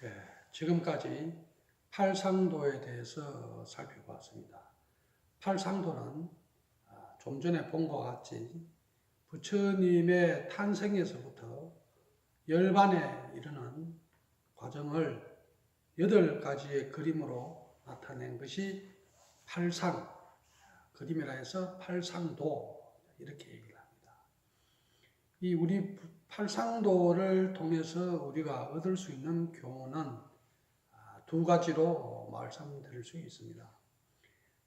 예, 지금까지 팔상도에 대해서 살펴봤습니다. 팔상도는 좀 전에 본 것 같이 부처님의 탄생에서부터 열반에 이르는 과정을 8가지의 그림으로 나타낸 것이 팔상, 그림이라 해서 팔상도 이렇게 얘기를 합니다. 이 우리 팔상도를 통해서 우리가 얻을 수 있는 교훈은 2가지로 말씀드릴 수 있습니다.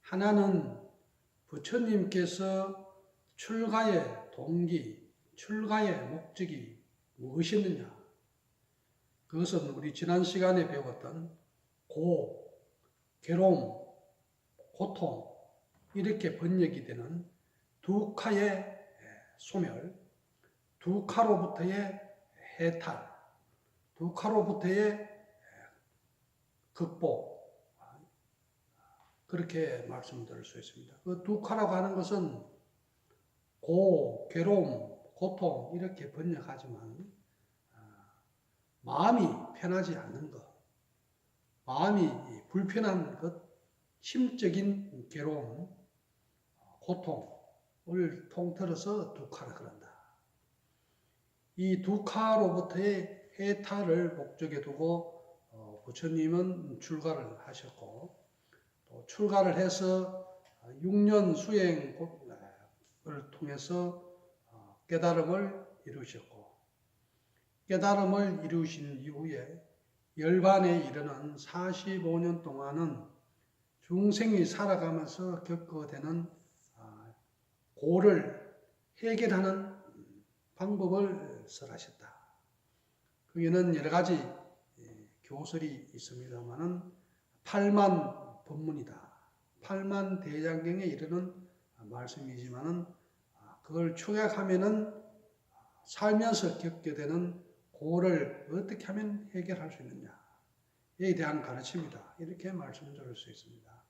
하나는 부처님께서 출가의 동기, 출가의 목적이 무엇이었느냐? 그것은 우리 지난 시간에 배웠던 괴로움, 고통 이렇게 번역이 되는 두카의 소멸, 두카로부터의 해탈, 두카로부터의 극복, 그렇게 말씀드릴 수 있습니다. 그 두카라고 하는 것은 괴로움, 고통 이렇게 번역하지만 마음이 편하지 않는 것, 마음이 불편한 것, 심적인 괴로움, 고통을 통틀어서 두카라 그런다. 이 두카로부터의 해탈을 목적에 두고 부처님은 출가를 하셨고, 또 출가를 해서 6년 수행을 통해서 깨달음을 이루셨고, 깨달음을 이루신 이후에 열반에 이르는 45년 동안은 중생이 살아가면서 겪어되는 고를 해결하는 방법을 설하셨다. 거기는 여러 가지 교설이 있습니다만은 8만 법문이다. 8만 대장경에 이르는 말씀이지만은 그걸 축약하면은 살면서 겪게 되는 고를 어떻게 하면 해결할 수 있느냐에 대한 가르침이다. 이렇게 말씀드릴 수 있습니다.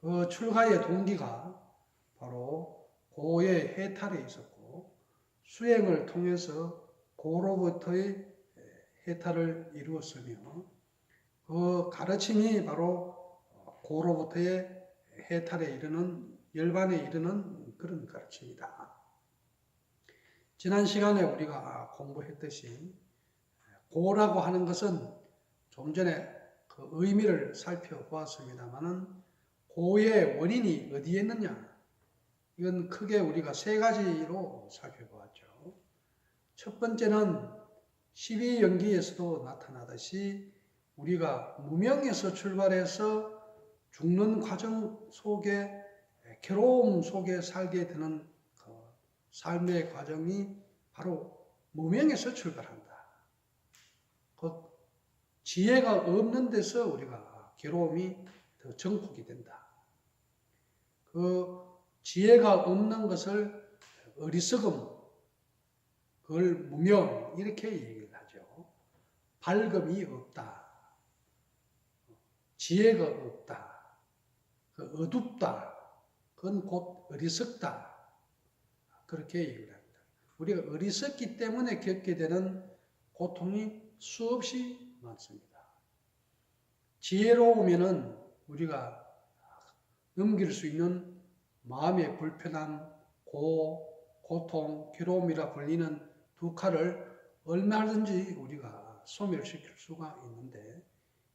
그 출가의 동기가 바로 고의 해탈에 있었고, 수행을 통해서 고로부터의 해탈을 이루었으며, 그 가르침이 바로 고로부터의 해탈에 이르는, 열반에 이르는 그런 가르침이다. 지난 시간에 우리가 공부했듯이 고라고 하는 것은 좀 전에 그 의미를 살펴보았습니다만은 고의 원인이 어디에 있느냐? 이건 크게 우리가 3가지로 살펴보았죠. 첫 번째는 12연기에서도 나타나듯이 우리가 무명에서 출발해서 죽는 과정 속에 괴로움 속에 살게 되는 그 삶의 과정이 바로 무명에서 출발한다. 그 지혜가 없는 데서 우리가 괴로움이 더 증폭이 된다. 그 지혜가 없는 것을 어리석음, 그걸 무명 이렇게 얘기를 하죠. 밝음이 없다. 지혜가 없다. 어둡다. 그건 곧 어리석다. 그렇게 얘기를 합니다. 우리가 어리석기 때문에 겪게 되는 고통이 수없이 많습니다. 지혜로우면은 우리가 넘길 수 있는 마음의 불편함, 고통, 괴로움이라 불리는 두카를 얼마든지 우리가 소멸시킬 수가 있는데,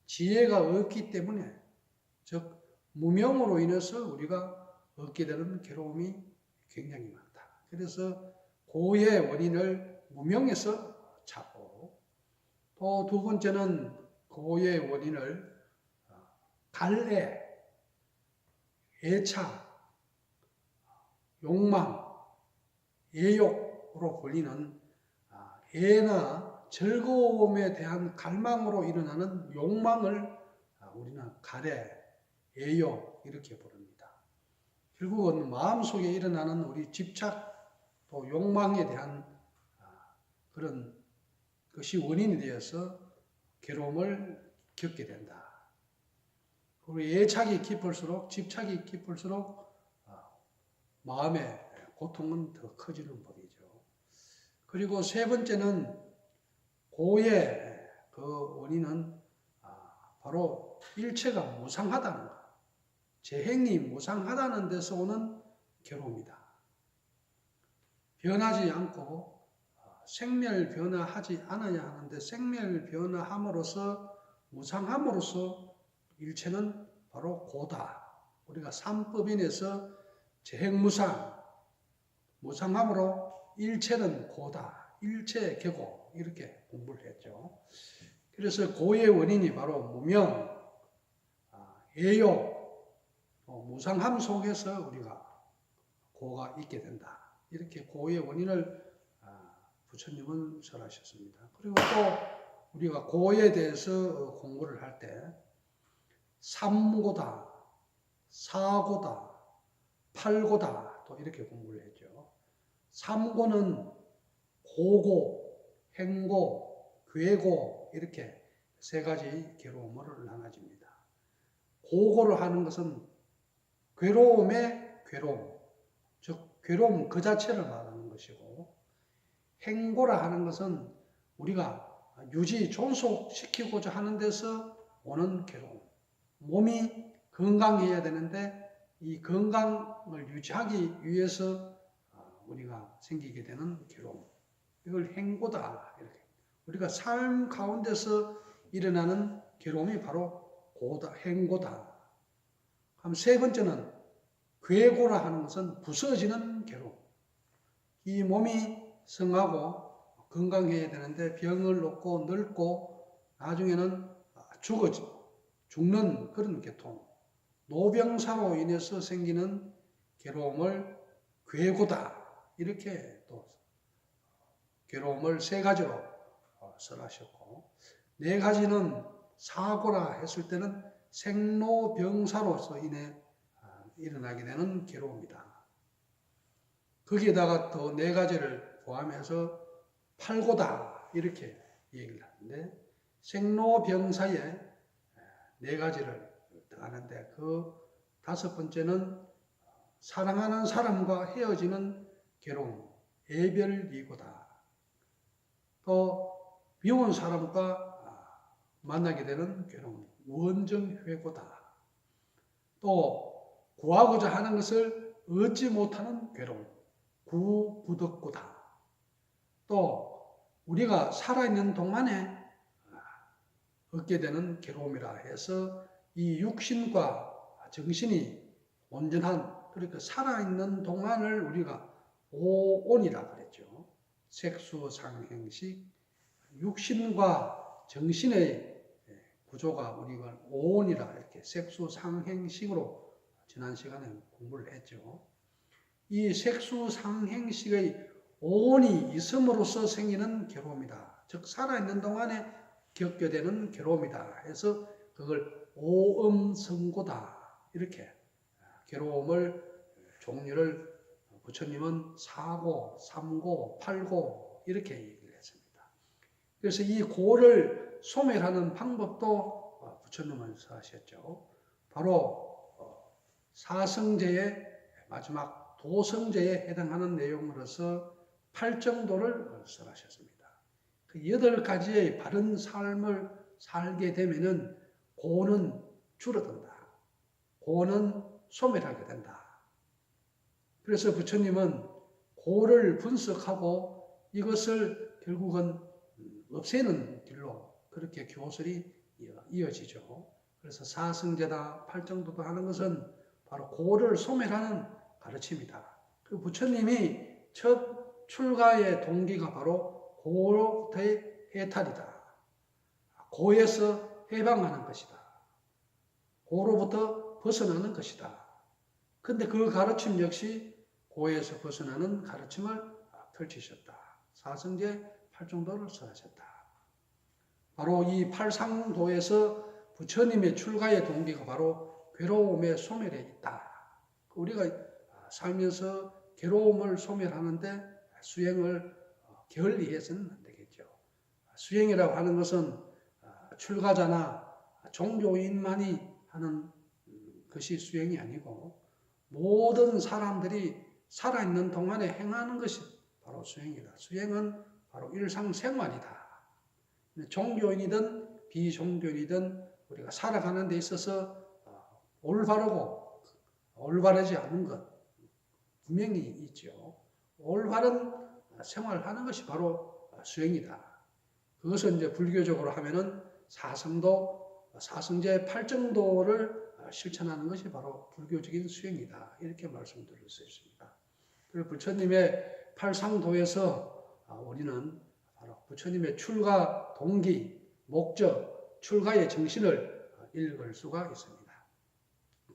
지혜가 없기 때문에, 즉 무명으로 인해서 우리가 얻게 되는 괴로움이 굉장히 많다. 그래서 고의 원인을 무명에서 찾고, 또 2번째는 고의 원인을 갈애, 애착, 욕망, 애욕으로 불리는 애나 즐거움에 대한 갈망으로 일어나는 욕망을 우리는 갈애, 애욕 이렇게 부릅니다. 결국은 마음속에 일어나는 우리 집착 또 욕망에 대한 그런 것이 원인이 되어서 괴로움을 겪게 된다. 그리고 애착이 깊을수록, 집착이 깊을수록 마음의 고통은 더 커지는 법이죠. 그리고 3번째는 고의 그 원인은 바로 일체가 무상하다는 것, 재행이 무상하다는 데서 오는 괴로움이다. 변하지 않고 생멸 변화하지 않아야 하는데 생멸 변화함으로써 무상함으로써 일체는 바로 고다. 우리가 삼법인에서 재행무상, 무상함으로 일체는 고다. 일체 계고 이렇게 공부를 했죠. 그래서 고의 원인이 바로 무명, 애욕, 무상함 속에서 우리가 고가 있게 된다. 이렇게 고의 원인을 부처님은 설하셨습니다. 그리고 또 우리가 고에 대해서 공부를 할 때 삼고다, 사고다, 팔고다 또 이렇게 공부를 했죠. 삼고는 고고, 행고, 괴고 이렇게 세 가지 괴로움을 나눠집니다. 고고를 하는 것은 괴로움의 괴로움, 즉 괴로움 그 자체를 말하는 것이고, 행고라 하는 것은 우리가 유지, 존속시키고자 하는 데서 오는 괴로움. 몸이 건강해야 되는데 이 건강을 유지하기 위해서 우리가 생기게 되는 괴로움. 이걸 행고다. 이렇게. 우리가 삶 가운데서 일어나는 괴로움이 바로 고다, 행고다. 그럼 세 번째는 괴고라 하는 것은 부서지는 괴로움. 이 몸이 성하고 건강해야 되는데 병을 얻고 늙고 나중에는 죽는 그런 계통. 노병사로 인해서 생기는 괴로움을 괴고다. 이렇게 또 괴로움을 세 가지로 설하셨고, 네 가지는 사고라 했을 때는 생로병사로서 인해 일어나게 되는 괴로움이다. 거기에다가 또 네 가지를 포함해서 팔고다 이렇게 얘기를 하는데, 생로병사에 네 가지를 더하는데 그 다섯 번째는 사랑하는 사람과 헤어지는 괴로움, 애별이고다. 또 미운 사람과 만나게 되는 괴로움, 원정회고다. 또 구하고자 하는 것을 얻지 못하는 괴로움, 구부덕고다. 또 우리가 살아있는 동안에 얻게 되는 괴로움이라 해서 이 육신과 정신이 온전한, 그러니까 살아있는 동안을 우리가 오온이라 그랬죠. 색수상행식, 육신과 정신의 구조가 우리가 오온이라 이렇게 색수상행식으로 지난 시간에 공부를 했죠. 이 색수상행식의 오온이 있음으로써 생기는 괴로움이다. 즉 살아있는 동안에 겪게 되는 괴로움이다 해서 그걸 오음성고다. 이렇게 괴로움을 종류를 부처님은 사고, 삼고, 팔고 이렇게 얘기를 했습니다. 그래서 이 고를 소멸하는 방법도 부처님은 하셨죠. 바로 사성제의 마지막 도성제에 해당하는 내용으로서 팔정도를 설하셨습니다. 그 8가지의 바른 삶을 살게 되면은 고는 줄어든다. 고는 소멸하게 된다. 그래서 부처님은 고를 분석하고 이것을 결국은 없애는 길로 그렇게 교설이 이어지죠. 그래서 사성제다, 팔정도다 하는 것은 바로 고를 소멸하는 가르침이다. 그 부처님이 첫 출가의 동기가 바로 고로의 해탈이다. 고에서 해방하는 것이다. 고로부터 벗어나는 것이다. 근데 그 가르침 역시 고에서 벗어나는 가르침을 펼치셨다. 사성제 팔정도를 설하셨다. 바로 이 팔상도에서 부처님의 출가의 동기가 바로 괴로움의 소멸에 있다. 우리가 살면서 괴로움을 소멸하는데 수행을 게을리해서는 안 되겠죠. 수행이라고 하는 것은 출가자나 종교인만이 하는 것이 수행이 아니고 모든 사람들이 살아있는 동안에 행하는 것이 바로 수행이다. 수행은 바로 일상생활이다. 종교인이든 비종교인이든 우리가 살아가는 데 있어서 올바르고 올바르지 않은 것 분명히 있죠. 올바른 생활을 하는 것이 바로 수행이다. 그것은 이제 불교적으로 하면은 사성제 8정도를 실천하는 것이 바로 불교적인 수행이다. 이렇게 말씀드릴 수 있습니다. 그리고 부처님의 팔상도에서 우리는 바로 부처님의 출가 동기, 목적, 출가의 정신을 읽을 수가 있습니다.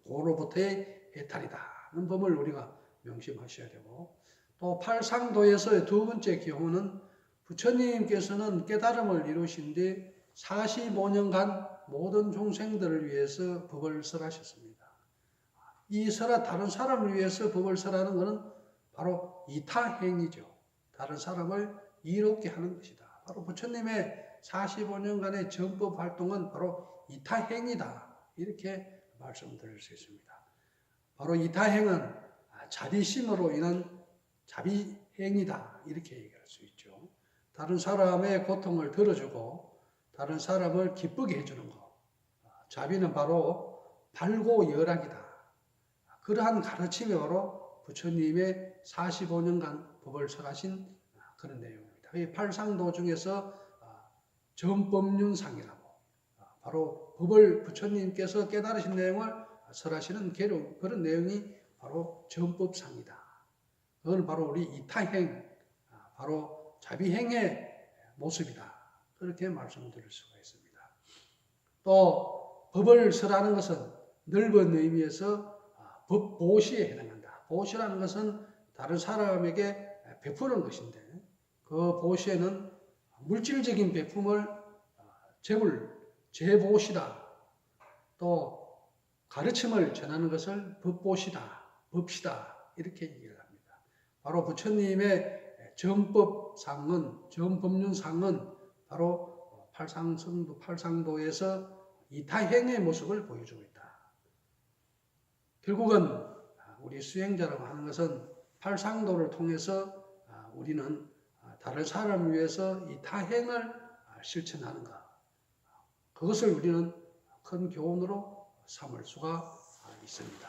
고로부터의 해탈이다는 법을 우리가 명심하셔야 되고, 또 팔상도에서의 두 번째 교훈은 부처님께서는 깨달음을 이루신 뒤 45년간 모든 종생들을 위해서 법을 설하셨습니다. 이 다른 사람을 위해서 법을 설하는 것은 바로 이타행이죠. 다른 사람을 이롭게 하는 것이다. 바로 부처님의 45년간의 정법 활동은 바로 이타행이다. 이렇게 말씀드릴 수 있습니다. 바로 이타행은 자비심으로 인한 자비행이다. 이렇게 얘기할 수 있죠. 다른 사람의 고통을 들어주고 다른 사람을 기쁘게 해주는 것. 자비는 바로 발고열악이다. 그러한 가르침이 바로 부처님의 45년간 법을 설하신 그런 내용입니다. 이 팔상도 중에서 전법륜상이라고 바로 법을 부처님께서 깨달으신 내용을 설하시는 그런 내용이 바로 전법상이다. 그건 바로 우리 이타행, 바로 자비행의 모습이다. 그렇게 말씀드릴 수가 있습니다. 또 법을 설하는 것은 넓은 의미에서 법보시에 해당한다. 보시라는 것은 다른 사람에게 베푸는 것인데 그 보시에는 물질적인 베품을 제보시다. 또 가르침을 전하는 것을 법보시다, 법시다 이렇게 얘기를 합니다. 바로 부처님의 전법륜상은 바로 팔상도에서 이타행의 모습을 보여주고 있다. 결국은 우리 수행자라고 하는 것은 팔상도를 통해서 우리는 다른 사람을 위해서 이타행을 실천하는 것. 그것을 우리는 큰 교훈으로 삼을 수가 있습니다.